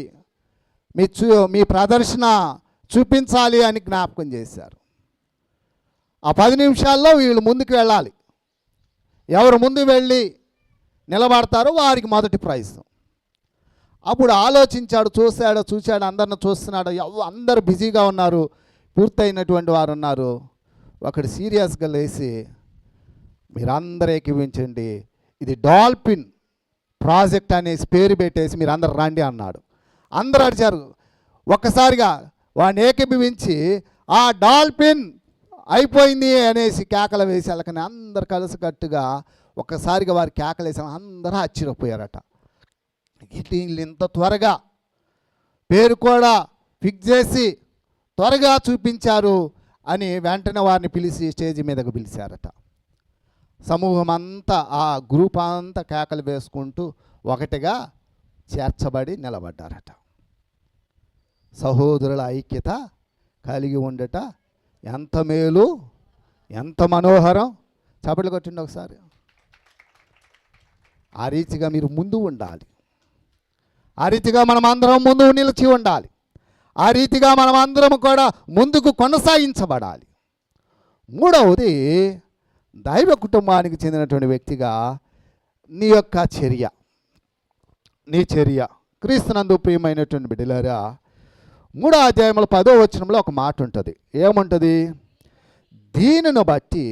మీ ప్రదర్శన చూపించాలి అని జ్ఞాపకం చేశారు. ఆ 10 నిమిషాల్లో వీళ్ళు ముందుకు వెళ్ళాలి. ఎవరు ముందు వెళ్ళి నిలబడతారో వారికి మొదటి ప్రైజ్. అప్పుడు ఆలోచించాడు, చూశాడు, అందరిని చూస్తున్నాడు. అందరూ బిజీగా ఉన్నారు, పూర్తయినటువంటి వారు ఉన్నారు. ఒకడు సీరియస్గా లేచి, మీరందరూ ఏకీవించండి, ఇది డాల్ఫిన్ ప్రాజెక్ట్ అనేసి పేరు పెట్టేసి మీరు అందరు రండి అన్నాడు. అందరూ అడిచారు. ఒక్కసారిగా వాడిని ఏకీభవించి ఆ డాల్ఫిన్ అయిపోయింది అనేసి కేకలు వేసి వాళ్ళకని అందరు కలిసికట్టుగా ఒక్కసారిగా వారు కేకలు వేసి అందరూ ఆశ్చర్యపోయారట. వీళ్ళు ఇంత త్వరగా పేరు కూడా ఫిక్స్ చేసి త్వరగా చూపించారు అని వెంటనే వారిని పిలిచి స్టేజ్ మీదకు పిలిచారట. సమూహం అంతా, ఆ గ్రూప్ అంతా కేకలు వేసుకుంటూ ఒకటిగా చేర్చబడి నిలబడ్డారట. సహోదరుల ఐక్యత కలిగి ఉండట ఎంత మేలు, ఎంత మనోహరం. చప్పట్లు కొట్టిండి ఒకసారి. ఆ రీతిగా మీరు ముందు ఉండాలి, ఆ రీతిగా మనం అందరం ముందు నిలిచి ఉండాలి, ఆ రీతిగా మనం అందరం కూడా ముందుకు కొనసాగించబడాలి. మూడవది, దైవ కుటుంబానికి చెందినటువంటి వ్యక్తిగా నీ యొక్క చర్య, క్రీస్తునందు ప్రియమైనటువంటి బిడ్డలారా, 3వ అధ్యాయంలో 10వ వచనంలో ఒక మాట ఉంటుంది. ఏముంటుంది? దీనిని బట్టి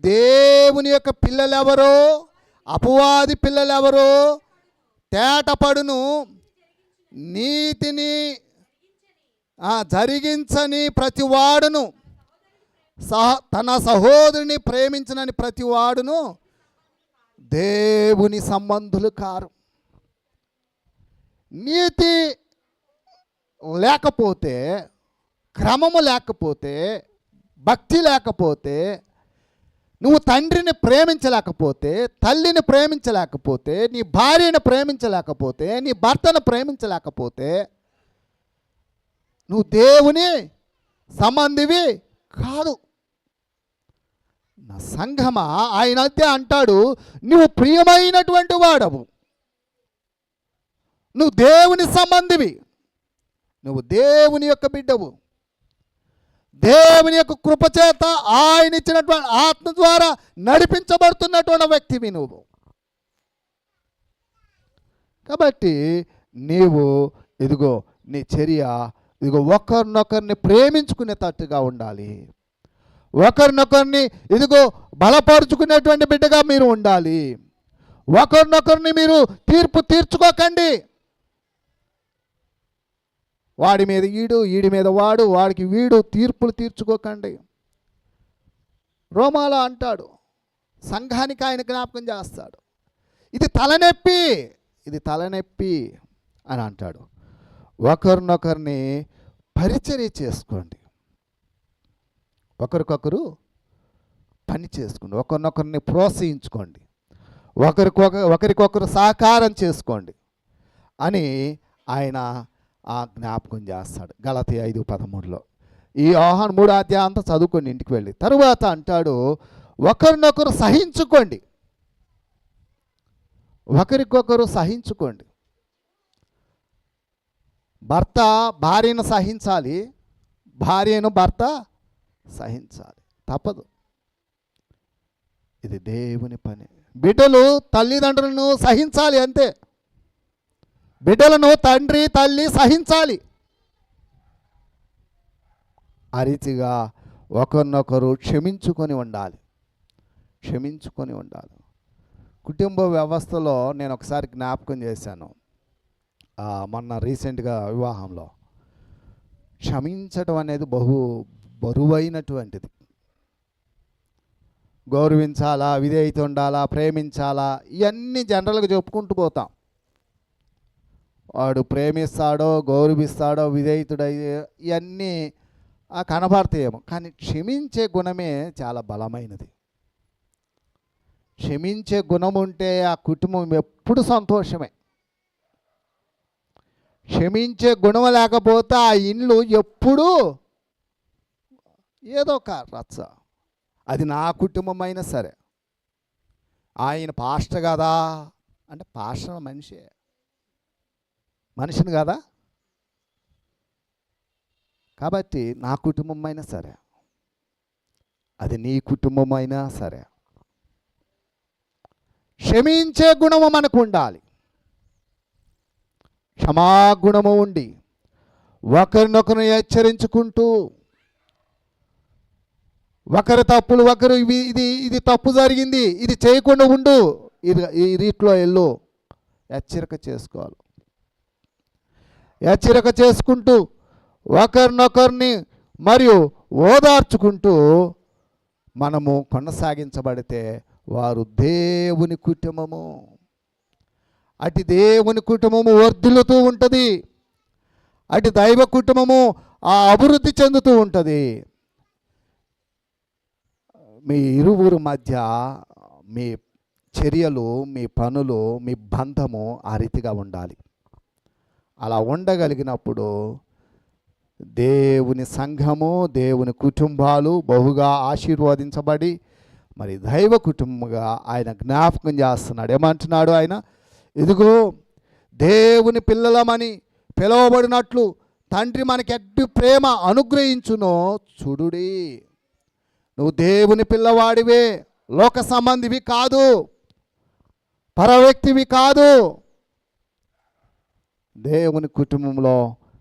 దేవుని యొక్క పిల్లలెవరో అపవాది పిల్లలెవరో తేటపడును, నీతిని జరిగించని ప్రతివాడును, తన సహోదరుని ప్రేమించనని ప్రతివాడును దేవుని సంబంధులు కారు. నీతి లేకపోతే, క్రమము లేకపోతే, భక్తి లేకపోతే, నువ్వు తండ్రిని ప్రేమించలేకపోతే, తల్లిని ప్రేమించలేకపోతే, నీ భార్యను ప్రేమించలేకపోతే, నీ భర్తను ప్రేమించలేకపోతే నువ్వు దేవుని సంబంధివి కాదు. నా సంఘమా, ఆయన అయితే అంటాడు, నువ్వు ప్రియమైనటువంటి వాడవు, నువ్వు దేవుని సంబంధివి, నువ్వు దేవుని యొక్క బిడ్డవు. దేవుని యొక్క కృపచేత ఆయన ఇచ్చినటువంటి ఆత్మ ద్వారా నడిపించబడుతున్నటువంటి వ్యక్తివి నువ్వు. కాబట్టి నీవు ఇదిగో నీ చర్య ఇదిగో ఒకరినొకరిని ప్రేమించుకునేటట్టుగా ఉండాలి. ఒకరినొకరిని ఇదిగో బలపరుచుకునేటువంటి బిడ్డగా మీరు ఉండాలి. ఒకరినొకరిని మీరు తీర్పు తీర్చుకోకండి. వాడి మీద ఈడి మీద వాడు, వాడికి వీడు తీర్పులు తీర్చుకోకండి. రోమాలో అంటాడు, సంఘానికి ఆయన జ్ఞాపకం చేస్తాడు, ఇది తలనొప్పి అని అంటాడు. ఒకరినొకరిని పరిచర్య చేసుకోండి, ఒకరికొకరు పని చేసుకోండి, ఒకరినొకరిని ప్రోత్సహించుకోండి, ఒకరికొకరు సహకారం చేసుకోండి అని ఆయన జ్ఞాపకం చేస్తాడు. గలతీ 5:13. ఈ యోహాను 3వ అధ్యాయం అంతా చదువుకోండి ఇంటికి వెళ్ళి. తరువాత అంటాడు, ఒకరినొకరు సహించుకోండి, ఒకరికొకరు సహించుకోండి. భర్త భార్యను సహించాలి, భార్యను భర్త సహించాలి, తప్పదు. ఇది దేవుని పని. బిడ్డలు తల్లిదండ్రులను సహించాలి, అంతే. బిడ్డలను తండ్రి తల్లి సహించాలి. ఆ రీతిగా ఒకరినొకరు క్షమించుకొని ఉండాలి. కుటుంబ వ్యవస్థలో నేను ఒకసారి జ్ఞాపకం చేశాను, మొన్న రీసెంట్గా వివాహంలో. క్షమించడం అనేది బరువైనటువంటిది. గౌరవించాలా, విధేయత ఉండాలా, ప్రేమించాలా, ఇవన్నీ జనరల్గా చెప్పుకుంటూ పోతాం. వాడు ప్రేమిస్తాడో, గౌరవిస్తాడో, విధేయతుడై ఇవన్నీ కనబడతాయేమో, కానీ క్షమించే గుణమే చాలా బలమైనది. క్షమించే గుణం ఉంటే ఆ కుటుంబం ఎప్పుడు సంతోషమే. క్షమించే గుణం లేకపోతే ఆ ఇల్లు ఎప్పుడూ ఏదో ఒక రచ్చ. అది నా కుటుంబం అయినా సరే. ఆయన పాస్టర్ కదా అంటే పాస్టర్ మనిషిని కదా. కాబట్టి నా కుటుంబం అయినా సరే, అది నీ కుటుంబం అయినా సరే, క్షమించే గుణము మనకు ఉండాలి. క్షమాగుణము ఉండి ఒకరినొకరు హెచ్చరించుకుంటూ, ఒకరి తప్పులు ఒకరు ఇది తప్పు జరిగింది, ఇది చేయకుండా ఉండు, ఈ రీతిలో వెళ్ళు, హెచ్చరిక చేసుకోవాలి. హెచ్చరిక చేసుకుంటూ ఒకరినొకరిని మరియు ఓదార్చుకుంటూ మనము కొనసాగించబడితే వారు దేవుని కుటుంబము. అటు దేవుని కుటుంబము వర్ధిల్లుతూ ఉంటుంది, అటు దైవ కుటుంబము అభివృద్ధి చెందుతూ ఉంటుంది. మీ ఇరువురు మధ్య మీ చర్యలు, మీ పనులు, మీ బంధము ఆ రీతిగా ఉండాలి. అలా ఉండగలిగినప్పుడు దేవుని సంఘము, దేవుని కుటుంబాలు బహుగా ఆశీర్వదించబడి మరి దైవ కుటుంబంగా ఆయన జ్ఞాపకం చేస్తున్నాడు. ఏమంటున్నాడు ఆయన? ఇదిగో దేవుని పిల్లలమని పిలువబడినట్లు తండ్రి మనకి ఎట్టి ప్రేమ అనుగ్రహించునో చూడుడి. నువ్వు దేవుని పిల్లవాడివే, లోక సంబంధివి కాదు, పరవ్యక్తివి కాదు. దేవుని కుటుంబంలో,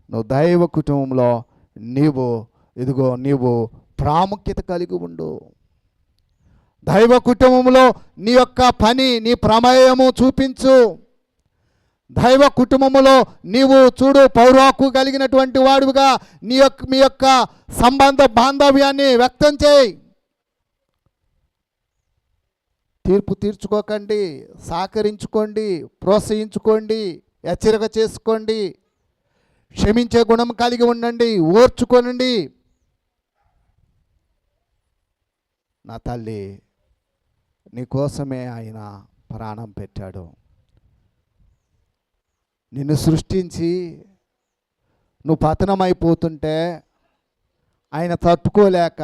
నువ్వు దైవ కుటుంబంలో నీవు ప్రాముఖ్యత కలిగి ఉండు. దైవ కుటుంబంలో నీ యొక్క పని, నీ ప్రమేయము చూపించు. దైవ కుటుంబములో నీవు చూడు పౌరాకు కలిగినటువంటి వాడుగా మీ యొక్క సంబంధ బాంధవ్యాన్ని వ్యక్తం చేయి. తీర్పు తీర్చుకోకండి, సహకరించుకోండి, ప్రోత్సహించుకోండి, హెచ్చరిక చేసుకోండి, క్షమించే గుణం కలిగి ఉండండి, ఓర్చుకోనండి. నా తల్లి, నీకోసమే ఆయన ప్రాణం పెట్టాడు. నిన్ను సృష్టించి నువ్వు పతనమైపోతుంటే ఆయన తట్టుకోలేక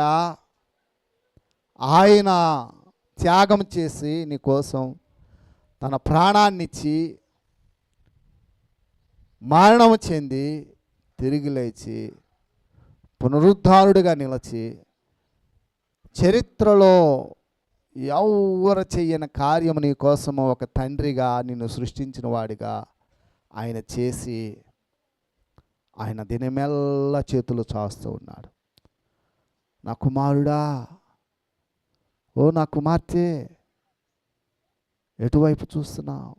ఆయన త్యాగం చేసి నీకోసం తన ప్రాణాన్నిచ్చి మరణం చెంది తిరిగి లేచి పునరుద్ధారుడిగా నిలిచి చరిత్రలో ఎవరు చెయ్యని కార్యము నీ కోసము ఒక తండ్రిగా నిన్ను సృష్టించిన వాడిగా ఆయన చేసి ఆయన దినమెల్లా చేతులు చాస్తూ ఉన్నాడు. నా కుమారుడా, ఓ నా కుమార్తె, ఎటువైపు చూస్తున్నావు?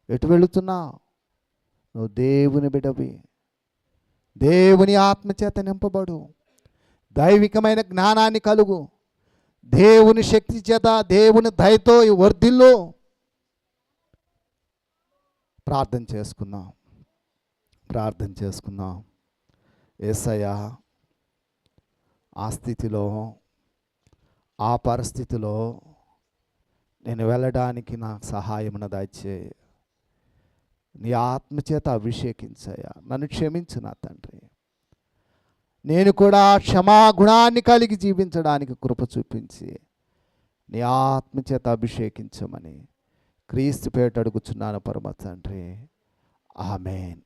ఎటు వెళుతున్నావు? నువ్వు దేవుని బిడ్డవి. దేవుని ఆత్మచేత నింపబడు, దైవికమైన జ్ఞానాన్ని కలుగు, దేవుని శక్తి చేత దేవుని దయతో ఈ వర్ధిల్లు. ప్రార్థన చేసుకుందాం. యేసయ్యా, ఆ స్థితిలో, ఆ పరిస్థితిలో నేను వెళ్ళడానికి నాకు సహాయమును దయచేయి. నీ ఆత్మచేత అభిషేకించయ్యా. నన్ను క్షమించు నా తండ్రి. నేను కూడా క్షమాగుణాన్ని కలిగి జీవించడానికి కృప చూపించి నీ ఆత్మచేత అభిషేకించమని క్రీస్తు పేరిట అడుగుచున్నాను పరమ తండ్రి. ఆమేన్.